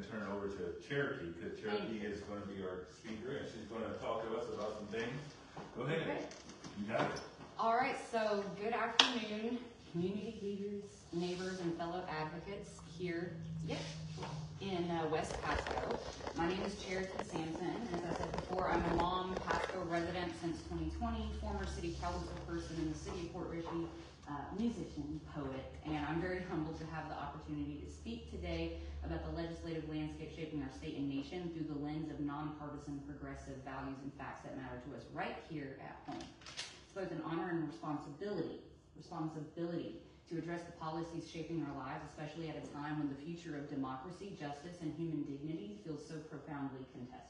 and turn it over to Cherokee, because Cherokee is going to be our speaker, and she's going to talk to us about some things. Go ahead. Okay. You got it. All right, so good afternoon, community leaders, neighbors, and fellow advocates here in West Pasco. My name is Cherokee Sampson. As I said before, I'm a Long Pasco resident since 2020, former city council person in the city of Port Richey, musician, poet, and I'm very humbled to have the opportunity to speak today about the legislative landscape shaping our state and nation through the lens of nonpartisan progressive values and facts that matter to us right here at home. It's both an honor and responsibility to address the policies shaping our lives, especially at a time when the future of democracy, justice, and human dignity feels so profoundly contested.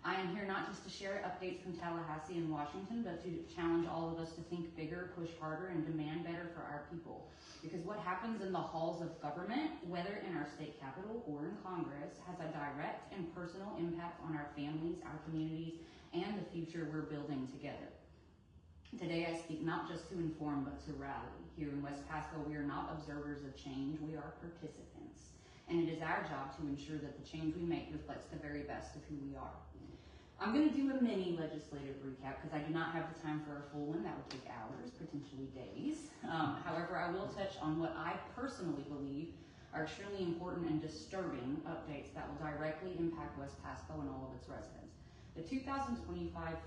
I am here not just to share updates from Tallahassee and Washington, but to challenge all of us to think bigger, push harder, and demand better for our people. Because what happens in the halls of government, whether in our state capitol or in Congress, has a direct and personal impact on our families, our communities, and the future we're building together. Today I speak not just to inform, but to rally. Here in West Pasco, we are not observers of change, we are participants. And it is our job to ensure that the change we make reflects the very best of who we are. I'm going to do a mini legislative recap because I do not have the time for a full one. That would take hours, potentially days. However, I will touch on what I personally believe are extremely important and disturbing updates that will directly impact West Pasco and all of its residents. The 2025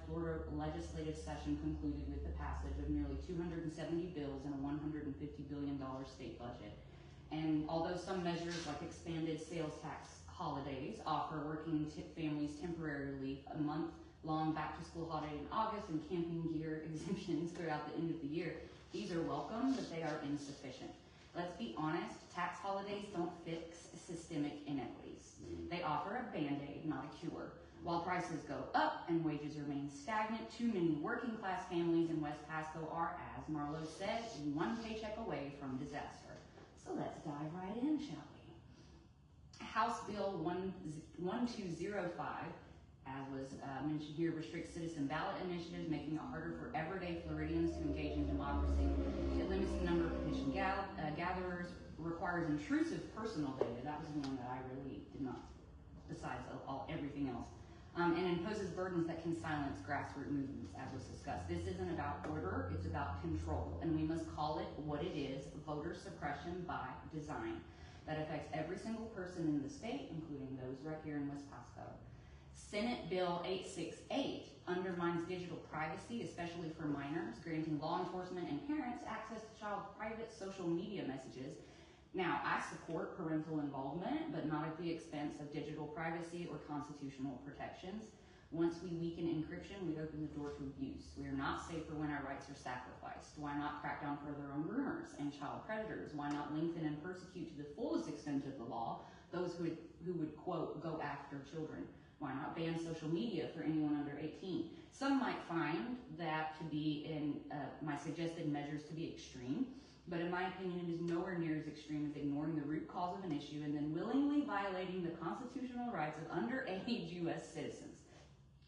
Florida legislative session concluded with the passage of nearly 270 bills and a $150 billion state budget. And although some measures like expanded sales tax holidays offer working families temporary relief, a month-long back-to-school holiday in August, and camping gear exemptions throughout the end of the year, these are welcome, but they are insufficient. Let's be honest, tax holidays don't fix systemic inequities. They offer a Band-Aid, not a cure. While prices go up and wages remain stagnant, too many working-class families in West Pasco are, as Marlo said, one paycheck away from disaster. So let's dive right in, shall we? House Bill 1205, as was mentioned here, restricts citizen ballot initiatives, making it harder for everyday Floridians to engage in democracy. It limits the number of petition gatherers, requires intrusive personal data. That was the one that I really did not, besides everything else. And imposes burdens that can silence grassroots movements, as was discussed. This isn't about order, it's about control, and we must call it what it is, voter suppression by design. That affects every single person in the state, including those right here in West Pasco. Senate Bill 868 undermines digital privacy, especially for minors, granting law enforcement and parents access to child's private social media messages. Now, I support parental involvement, but not at the expense of digital privacy or constitutional protections. Once we weaken encryption, we open the door to abuse. We are not safer when our rights are sacrificed. Why not crack down further on groomers and child predators? Why not lengthen and persecute to the fullest extent of the law those who would, quote, go after children? Why not ban social media for anyone under 18? Some might find that to be my suggested measures to be extreme. But in my opinion, it is nowhere near as extreme as ignoring the root cause of an issue and then willingly violating the constitutional rights of underage U.S. citizens.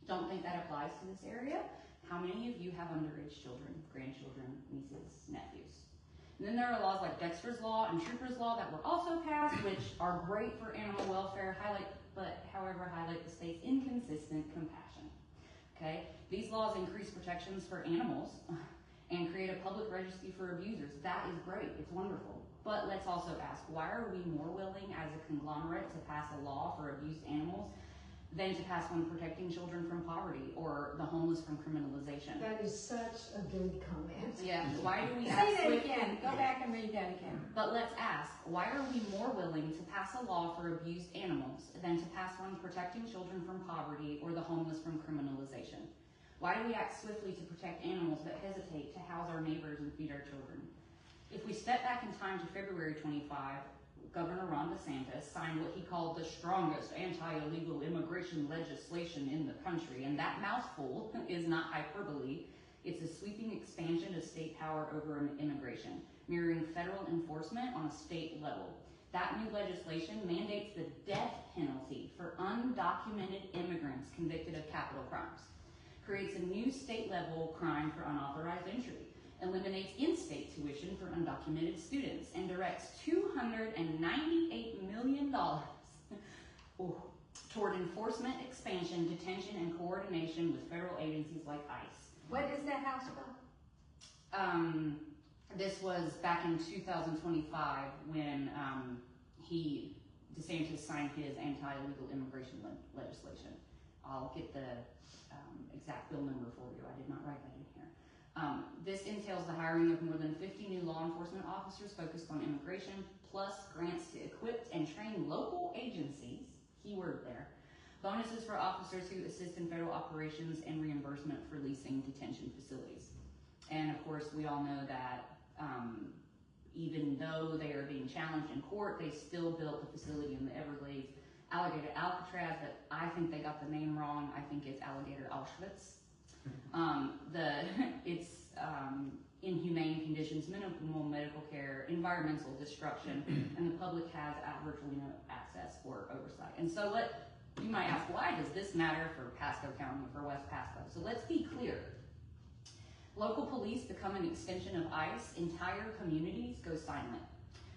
Don't think that applies to this area. How many of you have underage children, grandchildren, nieces, nephews? And then there are laws like Dexter's Law and Trooper's Law that were also passed, which are great for animal welfare, however highlight the state's inconsistent compassion. Okay? These laws increase protections for animals and create a public registry for abusers. That is great, it's wonderful. But let's also ask, why are we more willing as a conglomerate to pass a law for abused animals than to pass one protecting children from poverty or the homeless from criminalization? That is such a good comment. Yeah, why do we Say that again, go back and read that again. But let's ask, why are we more willing to pass a law for abused animals than to pass one protecting children from poverty or the homeless from criminalization? Why do we act swiftly to protect animals but hesitate to house our neighbors and feed our children? If we step back in time to February 25, Governor Ron DeSantis signed what he called the strongest anti-illegal immigration legislation in the country, and that mouthful is not hyperbole. It's a sweeping expansion of state power over immigration, mirroring federal enforcement on a state level. That new legislation mandates the death penalty for undocumented immigrants convicted of capital crimes, creates a new state-level crime for unauthorized entry, eliminates in-state tuition for undocumented students, and directs $298 million toward enforcement, expansion, detention, and coordination with federal agencies like ICE. What is that House bill? This was back in 2025 when DeSantis signed his anti-illegal immigration legislation. I'll get the exact bill number for you. I did not write that in here. This entails the hiring of more than 50 new law enforcement officers focused on immigration, plus grants to equip and train local agencies, keyword there, bonuses for officers who assist in federal operations, and reimbursement for leasing detention facilities. And of course, we all know that even though they are being challenged in court, they still built the facility in the Everglades, Alligator Alcatraz, but I think they got the name wrong. I think it's Alligator Auschwitz. It's inhumane conditions, minimal medical care, environmental destruction, and the public has virtually no access or oversight. And so you might ask, why does this matter for Pasco County, for West Pasco? So let's be clear. Local police become an extension of ICE. Entire communities go silent.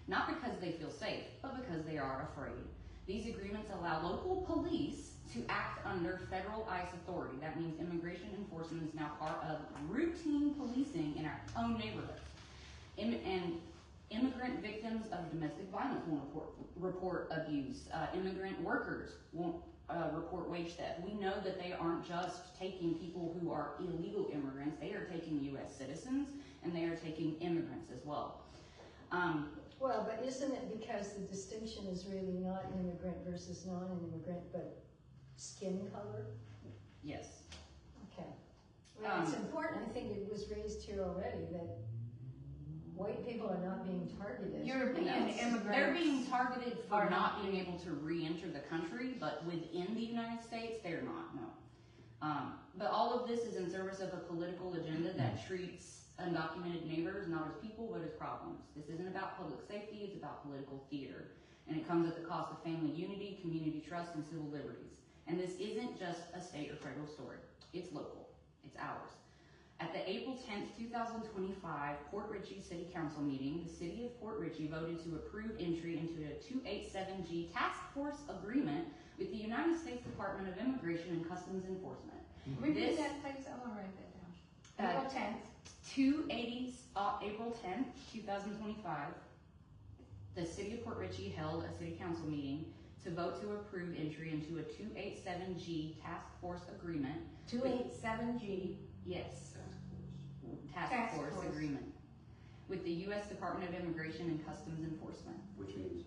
Not because they feel safe, but because they are afraid. These agreements allow local police to act under federal ICE authority. That means immigration enforcement is now part of routine policing in our own neighborhood. And immigrant victims of domestic violence won't report abuse. Immigrant workers won't report wage theft. We know that they aren't just taking people who are illegal immigrants. They are taking U.S. citizens, and they are taking immigrants as well. Well, but isn't it because the distinction is really not immigrant versus non-immigrant, but skin color? Yes. Okay. Well, it's important, I think it was raised here already, that white people are not being targeted. European immigrants. They're being targeted for not being able to re-enter the country, but within the United States, they're not, no. But all of this is in service of a political agenda that treats undocumented neighbors not as people, but as problems. This isn't about public safety, it's about political theater. And it comes at the cost of family unity, community trust, and civil liberties. And this isn't just a state or federal story. It's local. It's ours. At the April 10th, 2025 Port Richey City Council meeting, the City of Port Richey voted to approve entry into a 287G task force agreement with the United States Department of Immigration and Customs Enforcement. Repeat that, please. I want to write that down. April 10th. April 10th, 2025, the City of Port Richey held a City Council meeting to vote to approve entry into a 287G task force agreement. 287G. Yes. Task force agreement with the U.S. Department of Immigration and Customs Enforcement. Which means?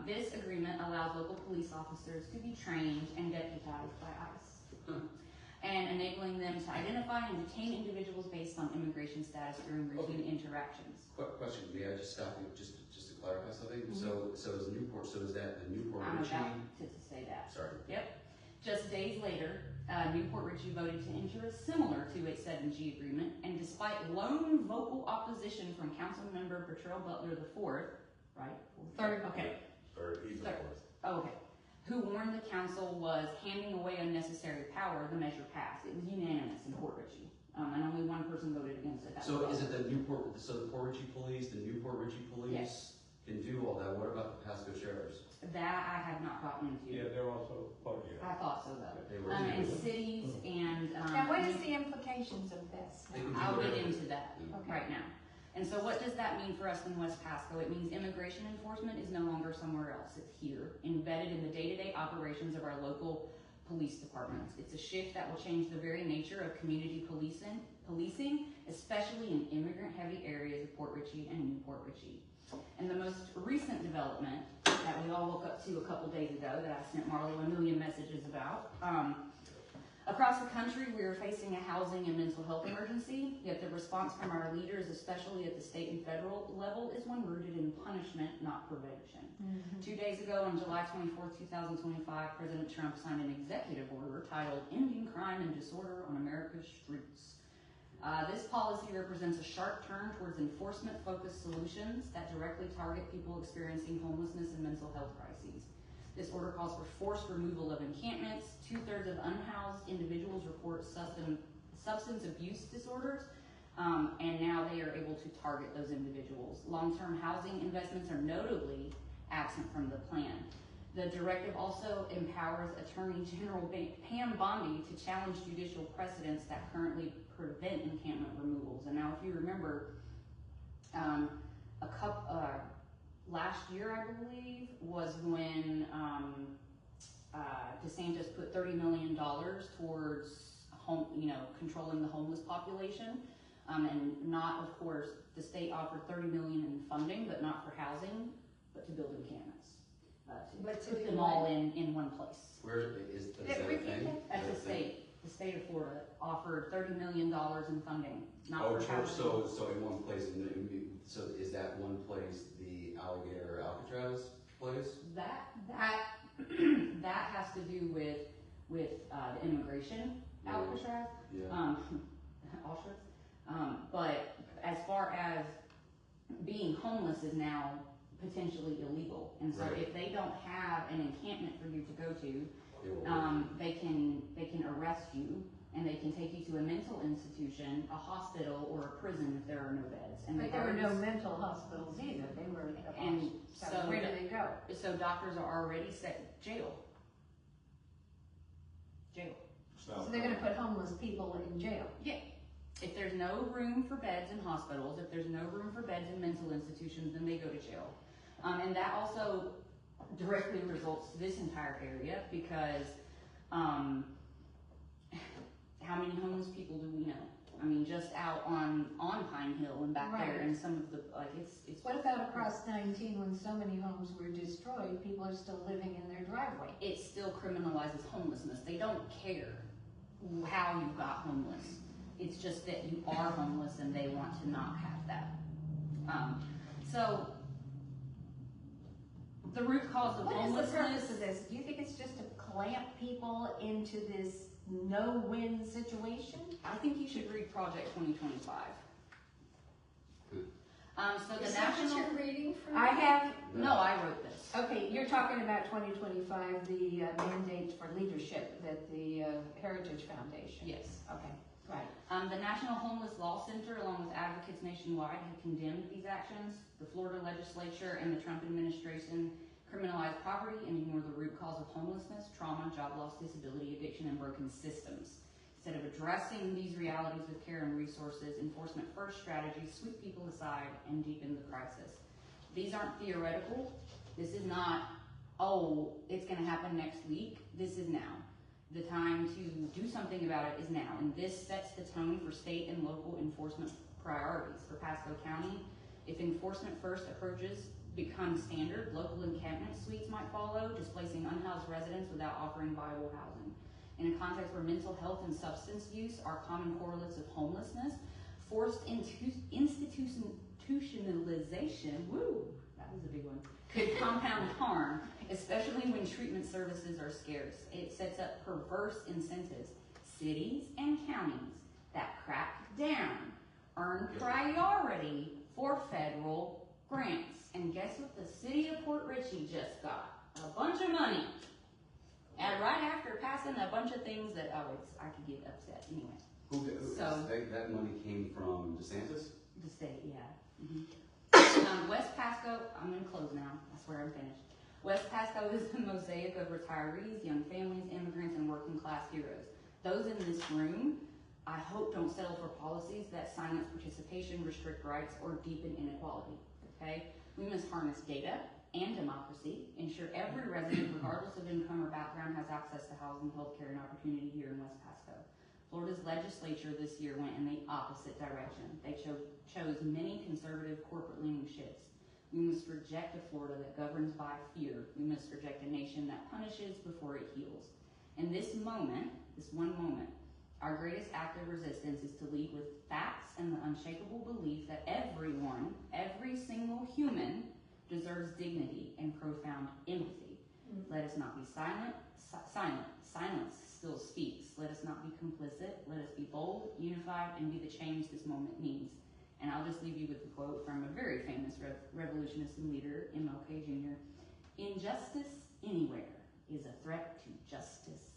This agreement allows local police officers to be trained and deputized by ICE. And enabling them to identify and detain individuals based on immigration status during routine interactions. Question, may I just stop you, just to clarify something? So is Newport, so is that the Newport I'm Richey? about to say that. Sorry. Yep. Just days later, Newport Richey voted to enter a similar 287G agreement, and despite lone vocal opposition from Council Member Bertrell Butler IV, right? Third. Okay. Or he's the fourth. Oh, okay. Who warned the council was handing away unnecessary power, the measure passed. It was unanimous in Port Richey, and only one person voted against it. So is it the Newport, so the Port Richey Police, the Newport Richey Police Yes. can do all that? What about the Pasco Sheriffs? That I have not gotten into. Yeah, they're also part of it. I thought so though. They were And too. cities and. Now, what is the implications of this? They can do I'll get whatever. into that Okay. right now. And so what does that mean for us in West Pasco? It means immigration enforcement is no longer somewhere else. It's here, embedded in the day-to-day operations of our local police departments. It's a shift that will change the very nature of community policing, especially in immigrant-heavy areas of Port Richey and Newport Richey. And the most recent development that we all woke up to a couple days ago that I sent Marlo a million messages about, across the country, we are facing a housing and mental health emergency, yet the response from our leaders, especially at the state and federal level, is one rooted in punishment, not prevention. 2 days ago, on July 24, 2025, President Trump signed an executive order titled Ending Crime and Disorder on America's Streets. This policy represents a sharp turn towards enforcement-focused solutions that directly target people experiencing homelessness and mental health crises. This order calls for forced removal of encampments. 2/3 of unhoused individuals report substance abuse disorders, and now they are able to target those individuals. Long-term housing investments are notably absent from the plan. The directive also empowers Attorney General Pam Bondi to challenge judicial precedents that currently prevent encampment removals. And now, if you remember, last year, I believe, was when DeSantis put $30 million towards controlling the homeless population, and not, of course, the state offered $30 million in funding, but not for housing, but to build encampments. To put them all in one place. Where is that a thing? That's the state. The state of Florida offered $30 million in funding, not for housing. So in one place, so is that one place the alligator Alcatraz place? That has to do with the immigration Alcatraz, Auschwitz. But as far as being homeless is now potentially illegal, and so if they don't have an encampment for you to go to, they can arrest you, and they can take you to a mental institution, a hospital, or a prison if there are no beds. And but there were no mental hospitals either. They were so where do they go? So doctors are already set jail. So they're going to put homeless people in jail. Yeah. If there's no room for beds in hospitals, if there's no room for beds in mental institutions, then they go to jail. And that also directly results to this entire area because how many homeless people do we know? I mean, just out on Pine Hill and back there, and some of the it's. What about across 19 when so many homes were destroyed? People are still living in their driveway. It still criminalizes homelessness. They don't care how you got homeless. It's just that you are homeless and they want to not have that. So the root cause of homelessness. What is the purpose of this? Do you think it's just to clamp people into this no-win situation? I think you should read Project 2025. So the Is national. that what you're reading from? I have. No, I wrote this. Okay, you're talking about 2025, the mandate for leadership that the Heritage Foundation. Yes. Okay. Right. The National Homeless Law Center, along with advocates nationwide, have condemned these actions. The Florida legislature and the Trump administration criminalize poverty and ignore the root cause of homelessness, trauma, job loss, disability, addiction, and broken systems. Instead of addressing these realities with care and resources, enforcement first strategies sweep people aside and deepen the crisis. These aren't theoretical. This is not, oh, it's going to happen next week. This is now. The time to do something about it is now, and this sets the tone for state and local enforcement priorities. For Pasco County, if enforcement first approaches become standard, local encampment suites might follow, displacing unhoused residents without offering viable housing. In a context where mental health and substance use are common correlates of homelessness, forced institutionalization, woo, that was a big one, could compound harm, especially when treatment services are scarce. It sets up perverse incentives. Cities and counties that crack down earn priority for federal grants. And guess what the city of Port Richey just got? A bunch of money. And right after passing a bunch of things that, I could get upset anyway. That money came from DeSantis? The state, yeah. Mm-hmm. West Pasco, I'm going to close now. I swear I'm finished. West Pasco is a mosaic of retirees, young families, immigrants, and working class heroes. Those in this room, I hope, don't settle for policies that silence participation, restrict rights, or deepen inequality. Okay? We must harness data and democracy, ensure every resident, regardless of income or background, has access to housing, healthcare, and opportunity here in West Pasco. Florida's legislature this year went in the opposite direction. They chose many conservative corporate-leaning shifts. We must reject a Florida that governs by fear. We must reject a nation that punishes before it heals. In this moment, this one moment, our greatest act of resistance is to lead with facts and the unshakable belief that everyone, every single human, deserves dignity and profound empathy. Let us not be silent. Silence still speaks. Let us not be complicit. Let us be bold, unified, and be the change this moment needs. And I'll just leave you with a quote from a very famous revolutionist and leader, MLK Jr. Injustice anywhere is a threat to justice